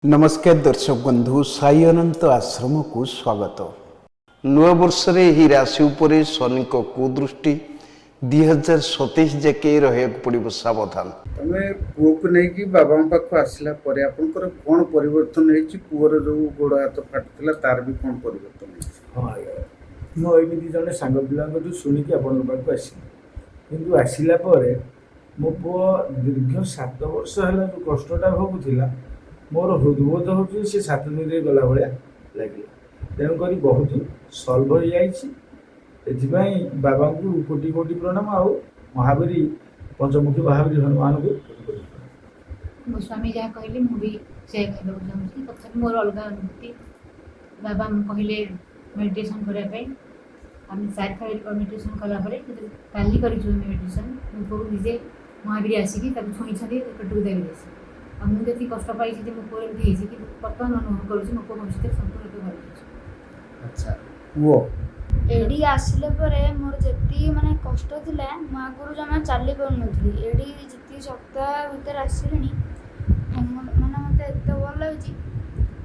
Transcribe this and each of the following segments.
नमस्कार दर्शक बंधु साई अनंत आश्रम को स्वागत। नूआ वर्ष ही राशि उपर शनि को कुदृष्टि 2027 जाके रहा पड़ो सावधान। तमें पुओ को नहीं कि बाबा पाख आसला परे आपनकर कौन परिवर्तन है पुअर जो गोड़ हाथ फाटुला तार भी कौन परिवर्तन है? हाँ आज्ञा मुझे जड़े सांग पिला शुणिकी आपण पाक आसला आसला मो पु दीर्घ 7 वर्ष है जो कष्टा भोगुला मोर हृदबोध हो 7 दिन गला भाया लगे तेणुक बहुत सल्व हो जाए बाबा को कोटि कोटि प्रणाम आउ महावीर पंचमुखी महावीर हनुमान को मो स्वामी जहाँ कहले मुझे से कहूँ चाहूँगी तथा मोर अलग अनुभूति बाबा कहले मेडिटेशन करने सार खाई मेडिटेशन कलापर काली कर मेडिटेशन मुझे निजे महावीर आसिक छुई पेटू देवी मुझे कष्ट पाई मो पुओ एमती कि बर्तमान अनुभव करुँच मो पुओ भविष्य संपूर्ण भल। अच्छा पुओ एडी आसिले परे मोर जेती माने कष्ट थिला म आगुरु जमा चाली पाउ नथली एडी जेती सप्ताह भीतर आसिलेनी माने मते एते भल लागछि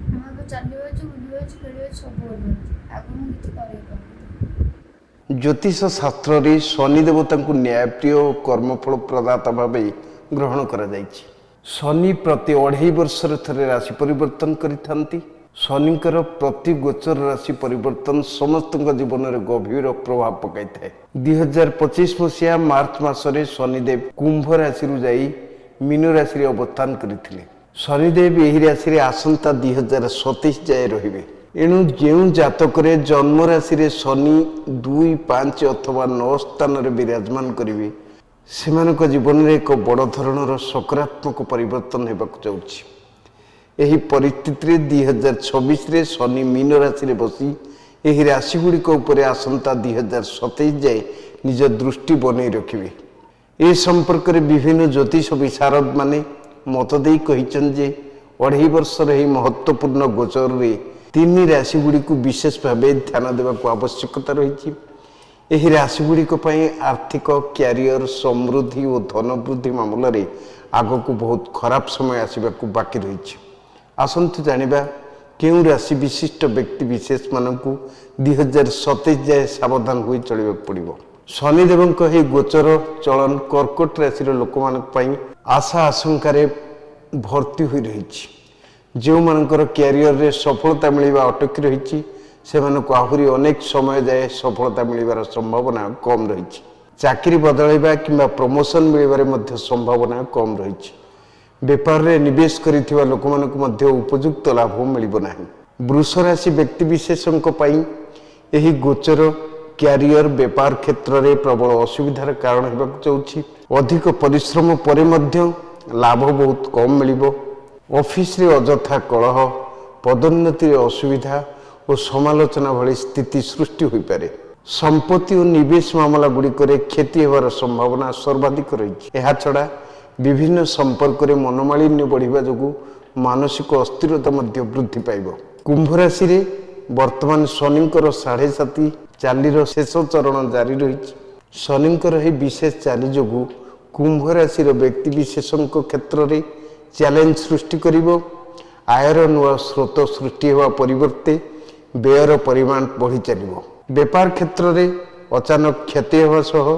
हम तो चालियो छु बुलियो छु खेलियो सब भल लागछि आगु मु किछ करे को। ज्योतिष शास्त्र रे शनि देवता को न्यायप्रिय कर्मफल प्रदाता भाव ग्रहण करा जायछि। शनि प्रति 2.5 वर्ष थे राशि परिवर्तन करिथांती। शनिकर प्रति गोचर राशि परिवर्तन समस्त जीवन में गभीर प्रभाव पकाई था। 2025 मसीहा मार्च मासरे शनिदेव कुंभ राशि जाई मीन राशि अवस्थान करथिले। शनिदेव यही राशि आसंता 2027 जाए रहिबे। एणु जो जातक जन्म राशि शनि 2, 5 अथवा 9 स्थान में विराजमान करिवे सेमानक जीवन में एक बड़ धरणर सकारात्मक परिवर्तन होगाक जाउछि। एही परिस्थिति 2026 रे शनि मीन राशि बसी एही राशिगुड़िक उपरे आसंता 2027 जाए निज दृष्टि बनई रखिबे। ए संपर्क में विभिन्न ज्योतिष विशारद माने मत देई कहिचन जे 2.5 वर्ष रही महत्वपूर्ण गोचर रे 3 राशिगुड़िक विशेष भाव ध्यान देवाक आवश्यकता रही। एही राशिगुड़िक आर्थिक क्यारियर समृद्धि और धन वृद्धि मामलें आगक बहुत खराब समय आसवाक बाकी रही। आसंतु जानिबा केउं राशि विशिष्ट व्यक्ति विशेष मानकु 2027 जाए सावधान होई चलिबाक पड़िबो। शनिदेव गोचर चलन कर्कट राशि लोक मानक आशा आशंकार भर्ती हुई रही। जो मानकर क्यारियर रे सफलता मिलवा अटकी रही सेमानकु आहुरी अनेक समय जाए सफलता मिलवार संभावना कम रही। चाकरी बदलैबा किंबा प्रमोशन मिलबारे मध्य संभावना कम रही। बेपार रे निवेश करिथिबा लोक मानकु मध्य उपयुक्त लाभ मिलिबो नाही। वृष राशि व्यक्ति विशेषक पई एही गोचर क्यारियर बेपार क्षेत्र रे प्रबल असुविधार कारण हेबाक जाउछि। अधिक परिश्रम परे मध्य लाभ बहुत कम मिलिबो। ऑफिस रे अजथा कलह पदोन्नति रे असुविधा और समालोचना भली स्थिति सृष्टि हो पारे। संपत्ति और निवेश मामला गुड़िक क्षति होवार संभावना सर्वाधिक रही। यह छड़ा विभिन्न संपर्क में मनोमालिन्य बढ़िबा जोगु मानसिक अस्थिरता मध्य वृद्धि पाइब। कुंभ राशि रे वर्तमान शनिकर 7.5 चालीर शेष चरण जारी रही। शनिकर ही विशेष चाली जोगु कुंभ राशि व्यक्ति विशेषों क्षेत्र में चैलेंज सृष्टि करिबो। आयर नुआ स्रोत सृष्टि होवा परिवर्ते व्ययर परिमाण बढ़ी चलिबो। बेपार क्षेत्र में अचानक क्षति होवा सह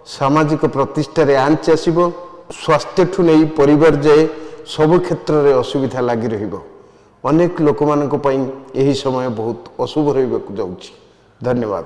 सामाजिक प्रतिष्ठार आंच आसिबो। स्वास्थ्य ठू नहीं परिवार जाए सब क्षेत्र में असुविधा लगी रहिबो। अनेक लोक मानक पई एही समय बहुत अशुभ रहिबाकु जाउछि। धन्यवाद।